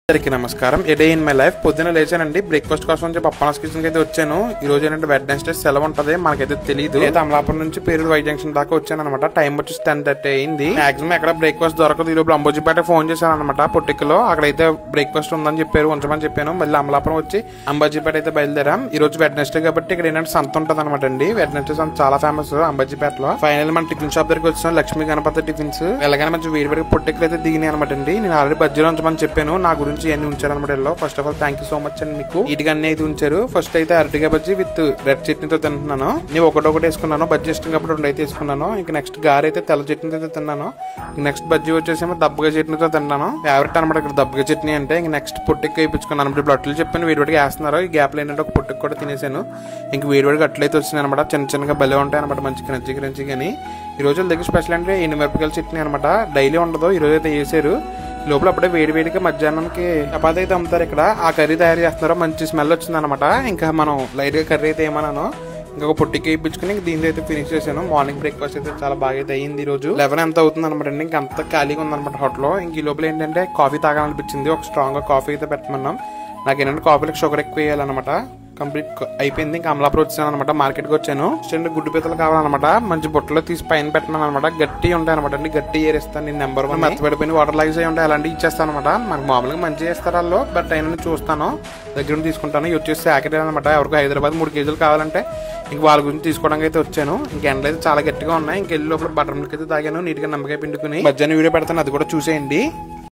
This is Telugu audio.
అందరికీ నమస్కారం. ఏ డే ఇన్ మై లైఫ్. పొద్దున లేచానండి, బ్రేక్ఫాస్ట్ కోసం చెప్పి అప్పానాస్ కిచెన్ అయితే వచ్చాను. ఈ రోజు ఏంటంటే వెడ్నెస్డే సెలవు ఉంటది, మనకైతే తెలియదు. అయితే అమలాపురం నుంచి పేరు వై జంక్షన్ దాకా వచ్చాను అనమాట. టైం వచ్చి 10:30 అయింది. మాక్సిమం ఎక్కడ బ్రేక్ఫాస్ట్ దొరకదు. ఈ లోపల అంబోజీపేట ఫోన్ చేశాను అనమాట. పొట్టికలో అక్కడైతే బ్రేక్ఫాస్ట్ ఉందని చెప్పారు, ఉంచమని చెప్పాను. మళ్ళీ అమలాపురం వచ్చి అంబాజీపేట అయితే బయలుదేరాం. ఈ రోజు వెడ్నెస్డే కాబట్టి ఇక్కడ ఏంటంటే సంత ఉంటది అనమాట అండి. వెడ్నెస్డే సంత చాలా ఫేమస్ అంబాజీపేటలో. ఫైనల్ మన టిఫిన్ షాప్ దగ్గరికి వచ్చాం, లక్ష్మీ గణపతి టిఫిన్స్. వెళ్ళగానే మంచి వేడివేడికి పొట్టికలు అయితే దిగినాయి అనమాట అండి. నేను ఆల్రెడీ బజ్జీలో ఉంచమని చెప్పాను, నా గురించి ఇవన్నీ ఉంచారనమాట. First of all thank you so much అండి. మీకు వీటికి అన్ని అయితే ఉంచారు. ఫస్ట్ అయితే అరటికాయ బజ్జీ విత్ రెడ్ చట్నీతో తింటున్నాను. నేను ఒకటి వేసుకున్నాను, బజ్జీ ఇష్టం కాబట్టి 2 అయితే వేసుకున్నాను. ఇంకా నెక్స్ట్ గారి అయితే తెల్ల చట్నీతో తిన్నాను. నెక్స్ట్ బజ్జీ వచ్చేసేమో దబ్బగా చట్నీతో తిన్నాను. ఫేవరెట్ అనమాట ఇక్కడ దబ్బగా చట్నీ అంటే. ఇంక నెక్స్ట్ పొట్టికి వేయించుకున్నాను. ఇప్పుడు అట్లు చెప్పాను వేడివేడిగా వేస్తున్నారు. ఈ గ్యాప్ లో ఏంటంటే ఒక పొట్టికి కూడా తినేసాను. ఇంక వేడివేడిగా అట్లు అయితే వచ్చినాయి అనమాట. చిన్న చిన్నగా భలే ఉంటాయి అనమాట, మంచి క్రంచి క్రంచి. కానీ ఈ రోజు దగ్గర స్పెషల్ అంటే ఎండుమిరపకాయల చట్నీ అనమాట. డైలీ ఉండదు, ఈ రోజు అయితే వేసారు. లోపల అప్పుడే వేడివేడిగా మధ్యాహ్నానికి చపాతీ అయితే అమ్ముతారు ఇక్కడ. ఆ కర్రీ తయారు చేస్తున్నారు, మంచి స్మెల్ వచ్చింది అనమాట. ఇంకా మనం లైట్ గా కర్రీ అయితే ఏమన్నాను, ఇంకొక పొట్టికి ఇప్పించుకుని దీని అయితే ఫినిష్ చేశాను. మార్నింగ్ బ్రేక్ఫాస్ట్ అయితే చాలా బాగా అయితే అయ్యింది. ఈ రోజు 11 ఎంత అవుతుంది అనమాట అండి. ఇంకా అంత ఖాళీగా ఉందన్నమాట హోటల్లో. ఇంక ఈ లోపల ఏంటంటే కాఫీ తాగాలనిపించింది. ఒక స్ట్రాంగ్ గా కాఫీ అయితే పెట్టమన్నాం. నాకు ఏంటంటే కాఫీలకు షుగర్ ఎక్కువ వేయాలన్నమాట. కంప్లీట్ అయిపోయింది. ఇంకా అమలాపురం వచ్చాను అనమాట. మార్కెట్ కి వచ్చాను. గుడ్డు పీతలు కావాలన్నమాట. మంచి బుట్టలో తీసి పైన పెట్టినాను అనమాట. గట్టి ఉంటాయి అనమాట అండి. గట్టి ఏరేస్తాను నేను. నెంబర్ 1 మెత్తపడిపోయిన వాటర్ లాగ్స్ అయి ఉంటాయి, అలాంటివి ఇచ్చేస్తాను అనమాట. మనకు మామూలుగా మంచిగా చేస్తారు వాళ్ళు, బట్ అయినా చూస్తాను, దగ్గర తీసుకుంటాను. ఇవి వచ్చేసి ప్యాకెట్ అనమాట. ఎవరికి హైదరాబాద్ 3 కేజీలు కావాలంటే ఇంక వాళ్ళ గురించి తీసుకోవడానికి అయితే వచ్చాను. ఇంక ఎండలు అయితే చాలా గట్టిగా ఉన్నాయి. ఇంకెళ్ళి లోపల బటర్ మిల్క్ అయితే తాగాను, నీట్ గా నమ్మకాయ పిండుకుని. మధ్యాహ్నం వీడియో పెడతాను, అది కూడా చూసేయండి.